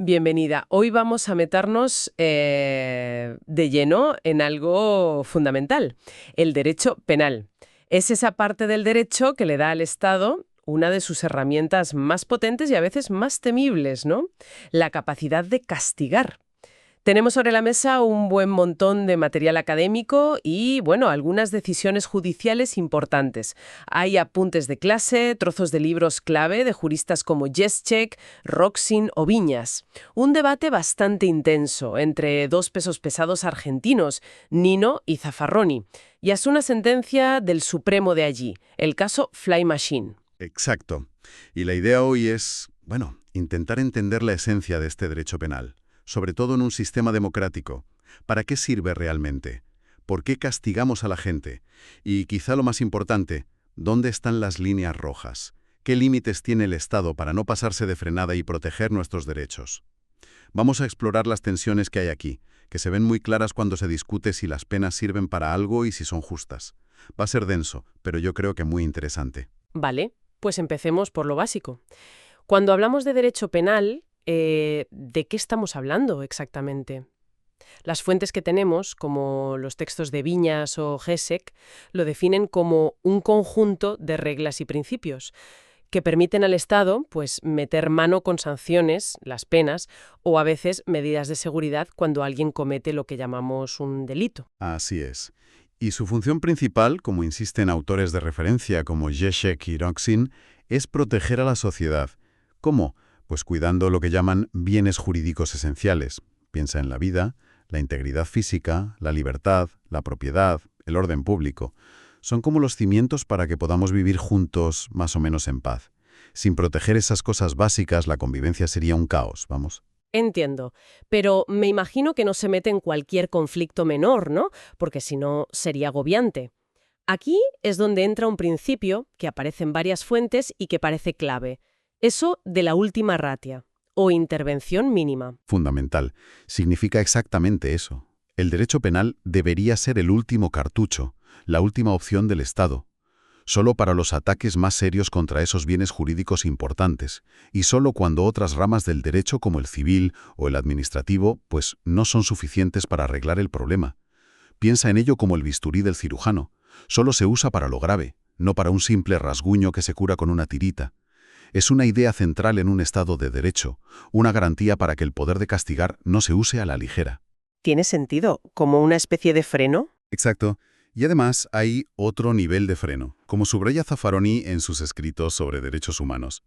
Bienvenida. Hoy vamos a meternos de lleno en algo fundamental, el derecho penal. Es esa parte del derecho que le da al Estado una de sus herramientas más potentes y a veces más temibles, ¿no? La capacidad de castigar. Tenemos sobre la mesa un buen montón de material académico y, bueno, algunas decisiones judiciales importantes. Hay apuntes de clase, trozos de libros clave de juristas como Jeschek, Roxin o Viñas. Un debate bastante intenso entre dos pesos pesados argentinos, Nino y Zaffaroni. Y hasta una sentencia del Supremo de allí, el caso Fly Machine. Exacto. Y la idea hoy es, bueno, intentar entender la esencia de este derecho penal, sobre todo en un sistema democrático. ¿Para qué sirve realmente? ¿Por qué castigamos a la gente? Y quizá lo más importante, ¿dónde están las líneas rojas? ¿Qué límites tiene el Estado para no pasarse de frenada y proteger nuestros derechos? Vamos a explorar las tensiones que hay aquí, que se ven muy claras cuando se discute si las penas sirven para algo y si son justas. Va a ser denso, pero yo creo que muy interesante. Vale, pues empecemos por lo básico. Cuando hablamos de derecho penal, ¿de qué estamos hablando exactamente? Las fuentes que tenemos, como los textos de Viñas o Jeschek, lo definen como un conjunto de reglas y principios que permiten al Estado, pues, meter mano con sanciones, las penas, o a veces medidas de seguridad cuando alguien comete lo que llamamos un delito. Así es. Y su función principal, como insisten autores de referencia como Jeschek y Roxin, es proteger a la sociedad. ¿Cómo? Pues cuidando lo que llaman bienes jurídicos esenciales. Piensa en la vida, la integridad física, la libertad, la propiedad, el orden público. Son como los cimientos para que podamos vivir juntos más o menos en paz. Sin proteger esas cosas básicas, la convivencia sería un caos, vamos. Entiendo, pero me imagino que no se mete en cualquier conflicto menor, ¿no? Porque si no, sería agobiante. Aquí es donde entra un principio que aparece en varias fuentes y que parece clave. Eso de la última ratio, o intervención mínima. Fundamental. Significa exactamente eso. El derecho penal debería ser el último cartucho, la última opción del Estado. Solo para los ataques más serios contra esos bienes jurídicos importantes, y solo cuando otras ramas del derecho como el civil o el administrativo, pues no son suficientes para arreglar el problema. Piensa en ello como el bisturí del cirujano. Solo se usa para lo grave, no para un simple rasguño que se cura con una tirita. Es una idea central en un Estado de derecho, una garantía para que el poder de castigar no se use a la ligera. ¿Tiene sentido? ¿Como una especie de freno? Exacto. Y además hay otro nivel de freno, como subraya Zaffaroni en sus escritos sobre derechos humanos.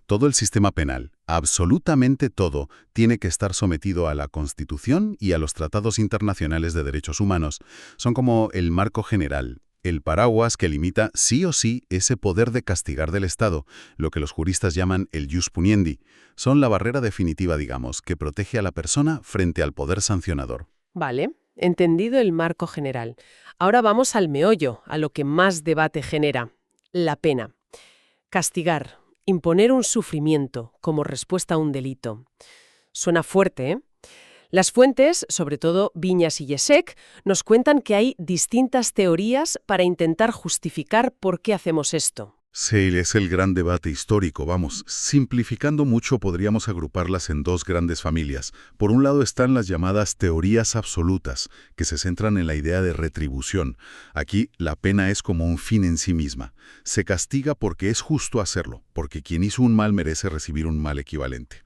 Todo el sistema penal, absolutamente todo, tiene que estar sometido a la Constitución y a los tratados internacionales de derechos humanos. Son como el marco general, el paraguas que limita sí o sí ese poder de castigar del Estado, lo que los juristas llaman el jus puniendi. Son la barrera definitiva, digamos, que protege a la persona frente al poder sancionador. Vale, entendido el marco general. Ahora vamos al meollo, a lo que más debate genera, la pena. Castigar, imponer un sufrimiento como respuesta a un delito. Suena fuerte, ¿eh? Las fuentes, sobre todo Viñas y Jeschek, nos cuentan que hay distintas teorías para intentar justificar por qué hacemos esto. Sí, es el gran debate histórico, vamos. Simplificando mucho, podríamos agruparlas en dos grandes familias. Por un lado están las llamadas teorías absolutas, que se centran en la idea de retribución. Aquí, la pena es como un fin en sí misma. Se castiga porque es justo hacerlo, porque quien hizo un mal merece recibir un mal equivalente.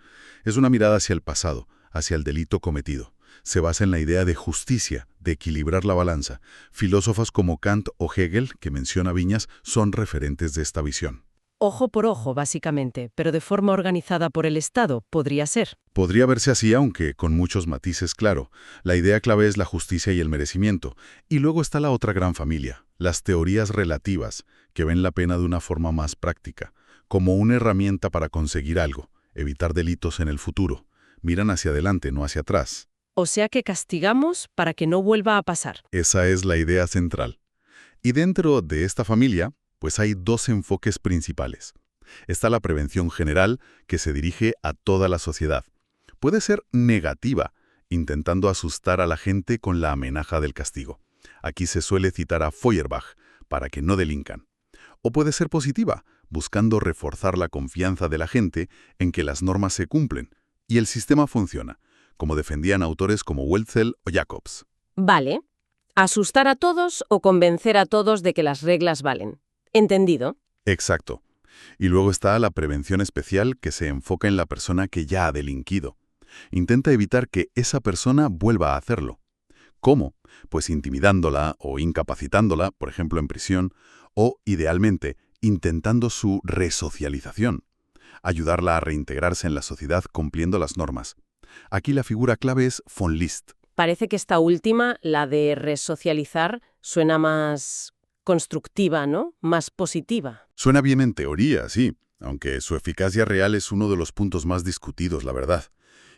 Es una mirada hacia el pasado, hacia el delito cometido. Se basa en la idea de justicia, de equilibrar la balanza. Filósofos como Kant o Hegel, que menciona Viñas, son referentes de esta visión. Ojo por ojo, básicamente, pero de forma organizada por el Estado, podría ser. Podría verse así, aunque con muchos matices, claro. La idea clave es la justicia y el merecimiento. Y luego está la otra gran familia, las teorías relativas, que ven la pena de una forma más práctica, como una herramienta para conseguir algo, evitar delitos en el futuro. Miran hacia adelante, no hacia atrás. O sea que castigamos para que no vuelva a pasar. Esa es la idea central. Y dentro de esta familia, pues hay dos enfoques principales. Está la prevención general, que se dirige a toda la sociedad. Puede ser negativa, intentando asustar a la gente con la amenaza del castigo. Aquí se suele citar a Feuerbach, para que no delincan. O puede ser positiva, buscando reforzar la confianza de la gente en que las normas se cumplen, Y el sistema funciona, como defendían autores como Welzel o Jacobs. Vale. Asustar a todos o convencer a todos de que las reglas valen. ¿Entendido? Exacto. Y luego está la prevención especial que se enfoca en la persona que ya ha delinquido. Intenta evitar que esa persona vuelva a hacerlo. ¿Cómo? Pues intimidándola o incapacitándola, por ejemplo en prisión, o, idealmente, intentando su resocialización. Ayudarla a reintegrarse en la sociedad cumpliendo las normas. Aquí la figura clave es von List. Parece que esta última, la de resocializar, suena más constructiva, ¿no? Más positiva. Suena bien en teoría, sí, aunque su eficacia real es uno de los puntos más discutidos, la verdad.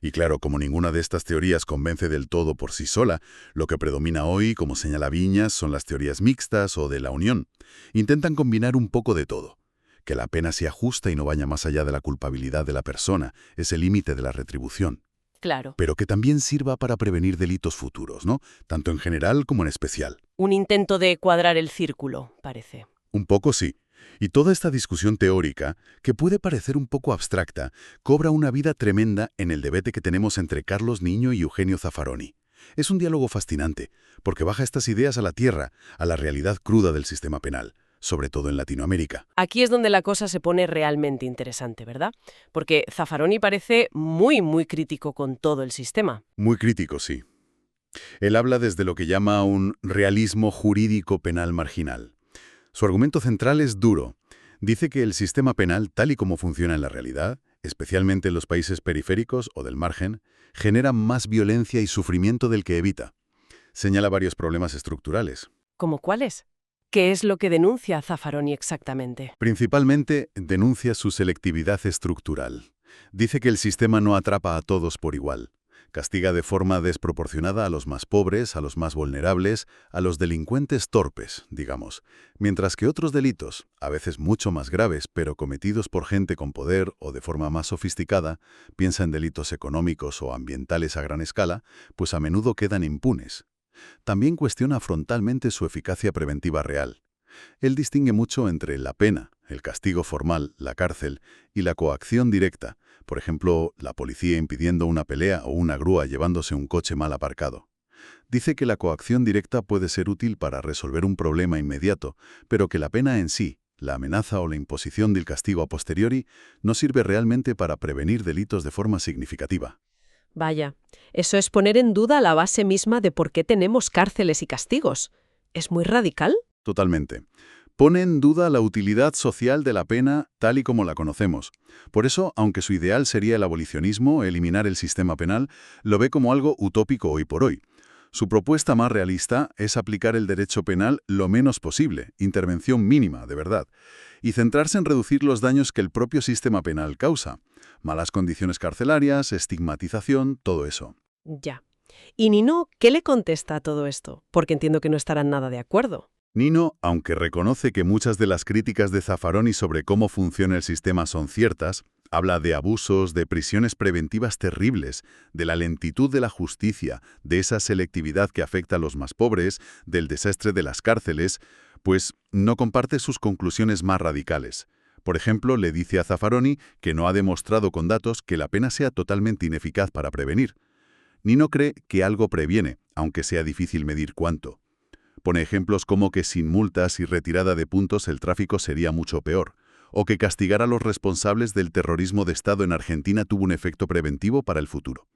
Y claro, como ninguna de estas teorías convence del todo por sí sola, lo que predomina hoy, como señala Viñas, son las teorías mixtas o de la unión. Intentan combinar un poco de todo. Que la pena sea justa y no vaya más allá de la culpabilidad de la persona, es el límite de la retribución. Claro. Pero que también sirva para prevenir delitos futuros, ¿no? Tanto en general como en especial. Un intento de cuadrar el círculo, parece. Un poco sí. Y toda esta discusión teórica, que puede parecer un poco abstracta, cobra una vida tremenda en el debate que tenemos entre Carlos Niño y Eugenio Zaffaroni. Es un diálogo fascinante, porque baja estas ideas a la tierra, a la realidad cruda del sistema penal, sobre todo en Latinoamérica. Aquí es donde la cosa se pone realmente interesante, ¿verdad? Porque Zaffaroni parece muy, muy crítico con todo el sistema. Muy crítico, sí. Él habla desde lo que llama un realismo jurídico penal marginal. Su argumento central es duro. Dice que el sistema penal, tal y como funciona en la realidad, especialmente en los países periféricos o del margen, genera más violencia y sufrimiento del que evita. Señala varios problemas estructurales. ¿Cómo cuáles? ¿Qué es lo que denuncia Zaffaroni exactamente? Principalmente denuncia su selectividad estructural. Dice que el sistema no atrapa a todos por igual. Castiga de forma desproporcionada a los más pobres, a los más vulnerables, a los delincuentes torpes, digamos, mientras que otros delitos, a veces mucho más graves, pero cometidos por gente con poder o de forma más sofisticada, piensa en delitos económicos o ambientales a gran escala, pues a menudo quedan impunes. También cuestiona frontalmente su eficacia preventiva real. Él distingue mucho entre la pena, el castigo formal, la cárcel, y la coacción directa, por ejemplo, la policía impidiendo una pelea o una grúa llevándose un coche mal aparcado. Dice que la coacción directa puede ser útil para resolver un problema inmediato, pero que la pena en sí, la amenaza o la imposición del castigo a posteriori, no sirve realmente para prevenir delitos de forma significativa. Vaya, eso es poner en duda la base misma de por qué tenemos cárceles y castigos. ¿Es muy radical? Totalmente. Pone en duda la utilidad social de la pena tal y como la conocemos. Por eso, aunque su ideal sería el abolicionismo, eliminar el sistema penal, lo ve como algo utópico hoy por hoy. Su propuesta más realista es aplicar el derecho penal lo menos posible, intervención mínima, de verdad, y centrarse en reducir los daños que el propio sistema penal causa. Malas condiciones carcelarias, estigmatización, todo eso. Ya. ¿Y Nino qué le contesta a todo esto? Porque entiendo que no estarán nada de acuerdo. Nino, aunque reconoce que muchas de las críticas de Zaffaroni sobre cómo funciona el sistema son ciertas, habla de abusos, de prisiones preventivas terribles, de la lentitud de la justicia, de esa selectividad que afecta a los más pobres, del desastre de las cárceles, pues no comparte sus conclusiones más radicales. Por ejemplo, le dice a Zaffaroni que no ha demostrado con datos que la pena sea totalmente ineficaz para prevenir. Nino cree que algo previene, aunque sea difícil medir cuánto. Pone ejemplos como que sin multas y retirada de puntos el tráfico sería mucho peor, o que castigar a los responsables del terrorismo de Estado en Argentina tuvo un efecto preventivo para el futuro.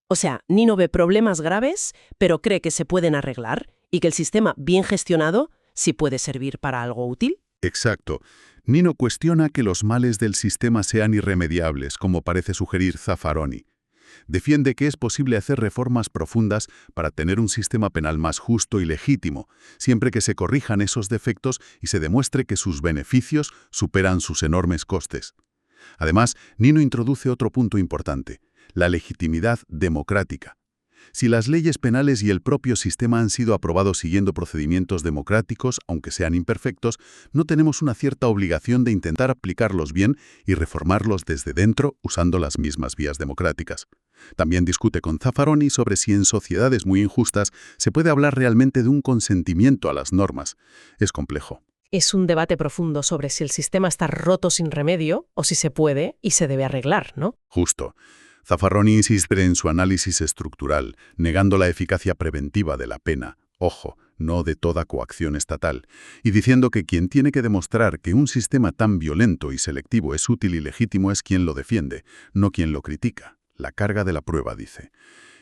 O sea, Nino ve problemas graves, pero cree que se pueden arreglar y que el sistema bien gestionado sí puede servir para algo útil. Exacto. Nino cuestiona que los males del sistema sean irremediables, como parece sugerir Zaffaroni. Defiende que es posible hacer reformas profundas para tener un sistema penal más justo y legítimo, siempre que se corrijan esos defectos y se demuestre que sus beneficios superan sus enormes costes. Además, Nino introduce otro punto importante, la legitimidad democrática. Si las leyes penales y el propio sistema han sido aprobados siguiendo procedimientos democráticos, aunque sean imperfectos, no tenemos una cierta obligación de intentar aplicarlos bien y reformarlos desde dentro usando las mismas vías democráticas. También discute con Zaffaroni sobre si en sociedades muy injustas se puede hablar realmente de un consentimiento a las normas. Es complejo. Es un debate profundo sobre si el sistema está roto sin remedio o si se puede y se debe arreglar, ¿no? Justo. Zaffaroni insiste en su análisis estructural, negando la eficacia preventiva de la pena, ojo, no de toda coacción estatal, y diciendo que quien tiene que demostrar que un sistema tan violento y selectivo es útil y legítimo es quien lo defiende, no quien lo critica. La carga de la prueba, dice.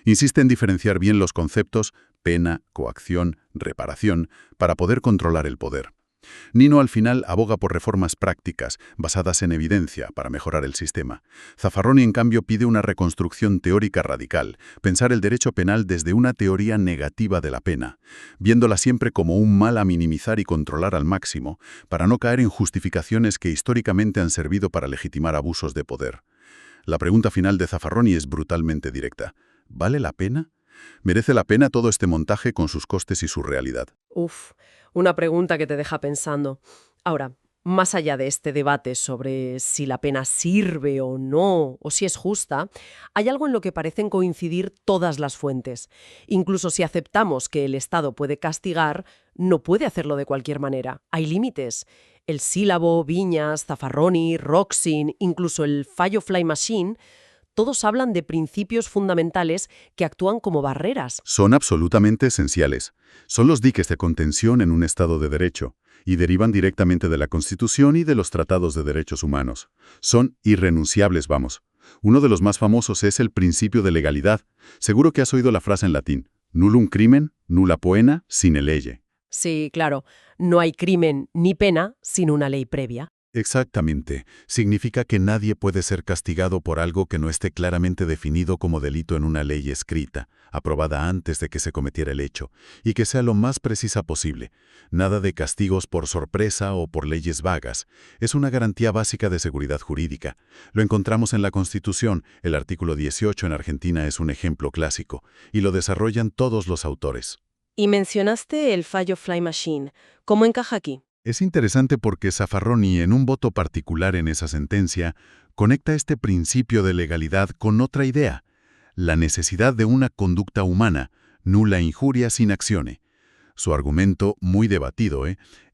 Insiste en diferenciar bien los conceptos pena, coacción, reparación, para poder controlar el poder. Nino al final aboga por reformas prácticas, basadas en evidencia, para mejorar el sistema. Zaffaroni, en cambio, pide una reconstrucción teórica radical, pensar el derecho penal desde una teoría negativa de la pena, viéndola siempre como un mal a minimizar y controlar al máximo, para no caer en justificaciones que históricamente han servido para legitimar abusos de poder. La pregunta final de Zaffaroni es brutalmente directa. ¿Vale la pena? ¿Merece la pena todo este montaje con sus costes y su realidad? Uf, una pregunta que te deja pensando. Ahora, más allá de este debate sobre si la pena sirve o no, o si es justa, hay algo en lo que parecen coincidir todas las fuentes. Incluso si aceptamos que el Estado puede castigar, no puede hacerlo de cualquier manera. Hay límites. El Sílabo, Viñas, Zaffaroni, Roxin, incluso el fallo Fly Machine, todos hablan de principios fundamentales que actúan como barreras. Son absolutamente esenciales. Son los diques de contención en un Estado de derecho, y derivan directamente de la Constitución y de los tratados de derechos humanos. Son irrenunciables, vamos. Uno de los más famosos es el principio de legalidad. Seguro que has oído la frase en latín: nullum crimen, nulla poena, sine lege. Sí, claro, no hay crimen ni pena sin una ley previa. Exactamente. Significa que nadie puede ser castigado por algo que no esté claramente definido como delito en una ley escrita, aprobada antes de que se cometiera el hecho, y que sea lo más precisa posible. Nada de castigos por sorpresa o por leyes vagas. Es una garantía básica de seguridad jurídica. Lo encontramos en la Constitución. El artículo 18 en Argentina es un ejemplo clásico, y lo desarrollan todos los autores. Y mencionaste el fallo Fly Machine. ¿Cómo encaja aquí? Es interesante porque Zaffaroni, en un voto particular en esa sentencia, conecta este principio de legalidad con otra idea: la necesidad de una conducta humana, nulla injuria sin actione. Su argumento, muy debatido,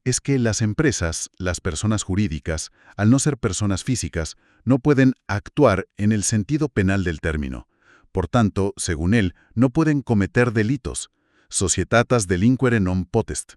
es que las empresas, las personas jurídicas, al no ser personas físicas, no pueden actuar en el sentido penal del término. Por tanto, según él, no pueden cometer delitos. Societatas delinquere non potest.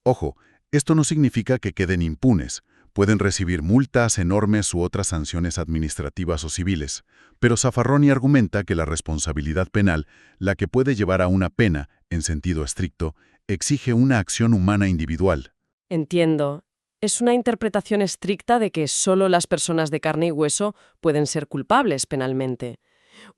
Ojo, esto no significa que queden impunes. Pueden recibir multas enormes u otras sanciones administrativas o civiles. Pero Zaffaroni argumenta que la responsabilidad penal, la que puede llevar a una pena, en sentido estricto, exige una acción humana individual. Entiendo. Es una interpretación estricta de que solo las personas de carne y hueso pueden ser culpables penalmente.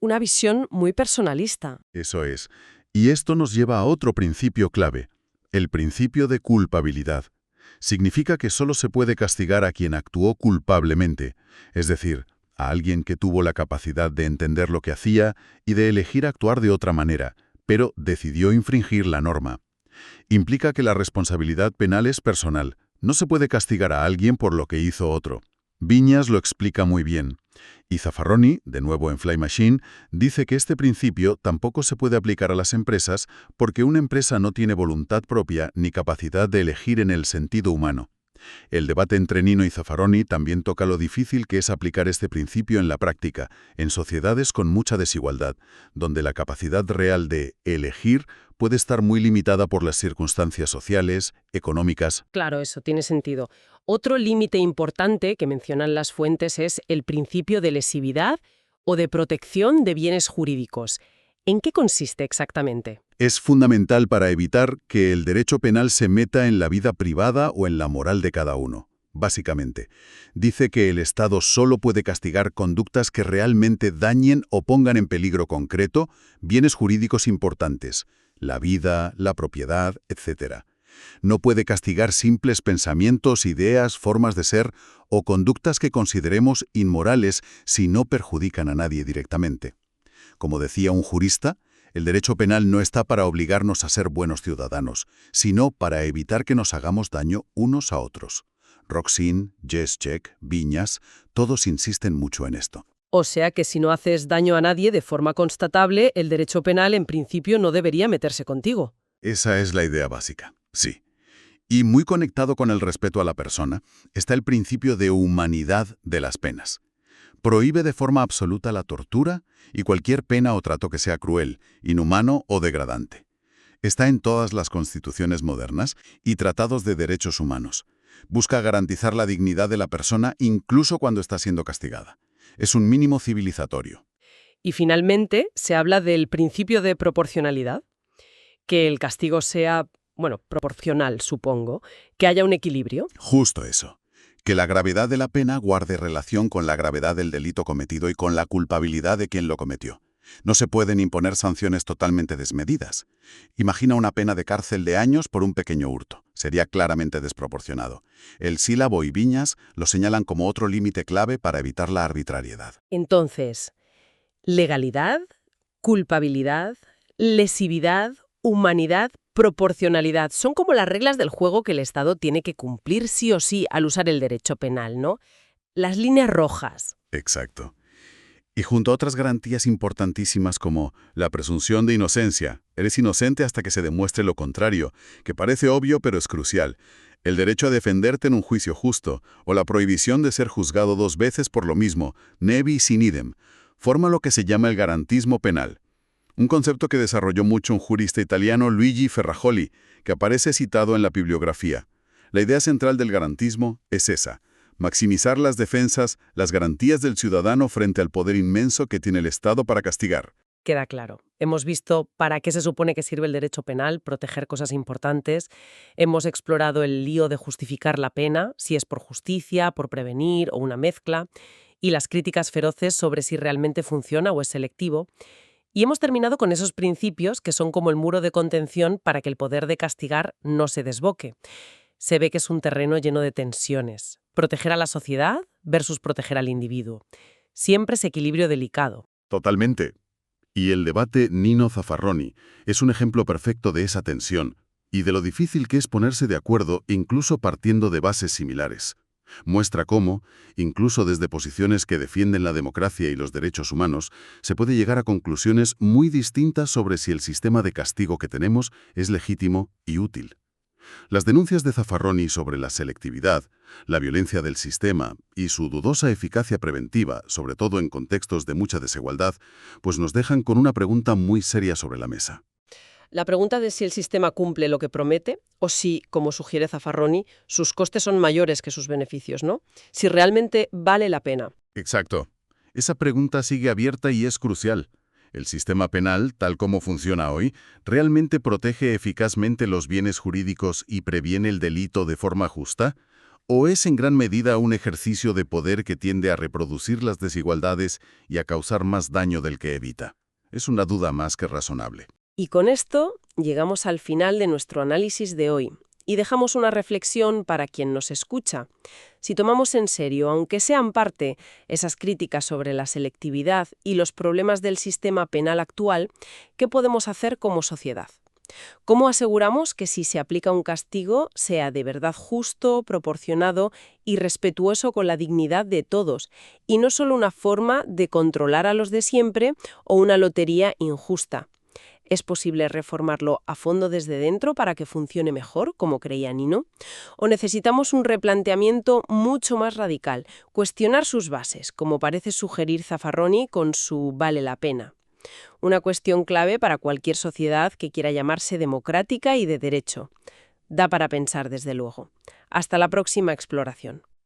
Una visión muy personalista. Eso es. Y esto nos lleva a otro principio clave: el principio de culpabilidad. Significa que solo se puede castigar a quien actuó culpablemente, es decir, a alguien que tuvo la capacidad de entender lo que hacía y de elegir actuar de otra manera, pero decidió infringir la norma. Implica que la responsabilidad penal es personal. No se puede castigar a alguien por lo que hizo otro. Viñas lo explica muy bien. Y Zaffaroni, de nuevo en Fly Machine, dice que este principio tampoco se puede aplicar a las empresas porque una empresa no tiene voluntad propia ni capacidad de elegir en el sentido humano. El debate entre Nino y Zaffaroni también toca lo difícil que es aplicar este principio en la práctica, en sociedades con mucha desigualdad, donde la capacidad real de elegir puede estar muy limitada por las circunstancias sociales, económicas. Claro, eso tiene sentido. Otro límite importante que mencionan las fuentes es el principio de lesividad o de protección de bienes jurídicos. ¿En qué consiste exactamente? Es fundamental para evitar que el derecho penal se meta en la vida privada o en la moral de cada uno. Básicamente, dice que el Estado solo puede castigar conductas que realmente dañen o pongan en peligro concreto bienes jurídicos importantes, la vida, la propiedad, etc. No puede castigar simples pensamientos, ideas, formas de ser o conductas que consideremos inmorales si no perjudican a nadie directamente. Como decía un jurista, el derecho penal no está para obligarnos a ser buenos ciudadanos, sino para evitar que nos hagamos daño unos a otros. Roxin, Jeschek, Viñas, todos insisten mucho en esto. O sea que si no haces daño a nadie de forma constatable, el derecho penal en principio no debería meterse contigo. Esa es la idea básica, sí. Y muy conectado con el respeto a la persona, está el principio de humanidad de las penas. Prohíbe de forma absoluta la tortura y cualquier pena o trato que sea cruel, inhumano o degradante. Está en todas las constituciones modernas y tratados de derechos humanos. Busca garantizar la dignidad de la persona incluso cuando está siendo castigada. Es un mínimo civilizatorio. Y finalmente se habla del principio de proporcionalidad, que el castigo sea, bueno, proporcional, supongo, que haya un equilibrio. Justo eso. Que la gravedad de la pena guarde relación con la gravedad del delito cometido y con la culpabilidad de quien lo cometió. No se pueden imponer sanciones totalmente desmedidas. Imagina una pena de cárcel de años por un pequeño hurto. Sería claramente desproporcionado. El Sílabo y Viñas lo señalan como otro límite clave para evitar la arbitrariedad. Entonces, legalidad, culpabilidad, lesividad, humanidad, proporcionalidad. Son como las reglas del juego que el Estado tiene que cumplir sí o sí al usar el derecho penal, ¿no? Las líneas rojas. Exacto. Y junto a otras garantías importantísimas como la presunción de inocencia, eres inocente hasta que se demuestre lo contrario, que parece obvio pero es crucial, el derecho a defenderte en un juicio justo, o la prohibición de ser juzgado 2 veces por lo mismo, ne bis in idem, forma lo que se llama el garantismo penal. Un concepto que desarrolló mucho un jurista italiano, Luigi Ferrajoli, que aparece citado en la bibliografía. La idea central del garantismo es esa: maximizar las defensas, las garantías del ciudadano frente al poder inmenso que tiene el Estado para castigar. Queda claro. Hemos visto para qué se supone que sirve el derecho penal, proteger cosas importantes. Hemos explorado el lío de justificar la pena, si es por justicia, por prevenir o una mezcla, y las críticas feroces sobre si realmente funciona o es selectivo. Y hemos terminado con esos principios que son como el muro de contención para que el poder de castigar no se desboque. Se ve que es un terreno lleno de tensiones. Proteger a la sociedad versus proteger al individuo. Siempre ese equilibrio delicado. Totalmente. Y el debate Nino Zaffaroni es un ejemplo perfecto de esa tensión y de lo difícil que es ponerse de acuerdo incluso partiendo de bases similares. Muestra cómo, incluso desde posiciones que defienden la democracia y los derechos humanos, se puede llegar a conclusiones muy distintas sobre si el sistema de castigo que tenemos es legítimo y útil. Las denuncias de Zaffaroni sobre la selectividad, la violencia del sistema y su dudosa eficacia preventiva, sobre todo en contextos de mucha desigualdad, pues nos dejan con una pregunta muy seria sobre la mesa. La pregunta de si el sistema cumple lo que promete o si, como sugiere Zaffaroni, sus costes son mayores que sus beneficios, ¿no? Si realmente vale la pena. Exacto. Esa pregunta sigue abierta y es crucial. ¿El sistema penal, tal como funciona hoy, realmente protege eficazmente los bienes jurídicos y previene el delito de forma justa? ¿O es en gran medida un ejercicio de poder que tiende a reproducir las desigualdades y a causar más daño del que evita? Es una duda más que razonable. Y con esto llegamos al final de nuestro análisis de hoy y dejamos una reflexión para quien nos escucha. Si tomamos en serio, aunque sean parte, esas críticas sobre la selectividad y los problemas del sistema penal actual, ¿qué podemos hacer como sociedad? ¿Cómo aseguramos que si se aplica un castigo sea de verdad justo, proporcionado y respetuoso con la dignidad de todos, y no solo una forma de controlar a los de siempre o una lotería injusta? ¿Es posible reformarlo a fondo desde dentro para que funcione mejor, como creía Nino? ¿O necesitamos un replanteamiento mucho más radical, cuestionar sus bases, como parece sugerir Zaffaroni con su vale la pena? Una cuestión clave para cualquier sociedad que quiera llamarse democrática y de derecho. Da para pensar, desde luego. Hasta la próxima exploración.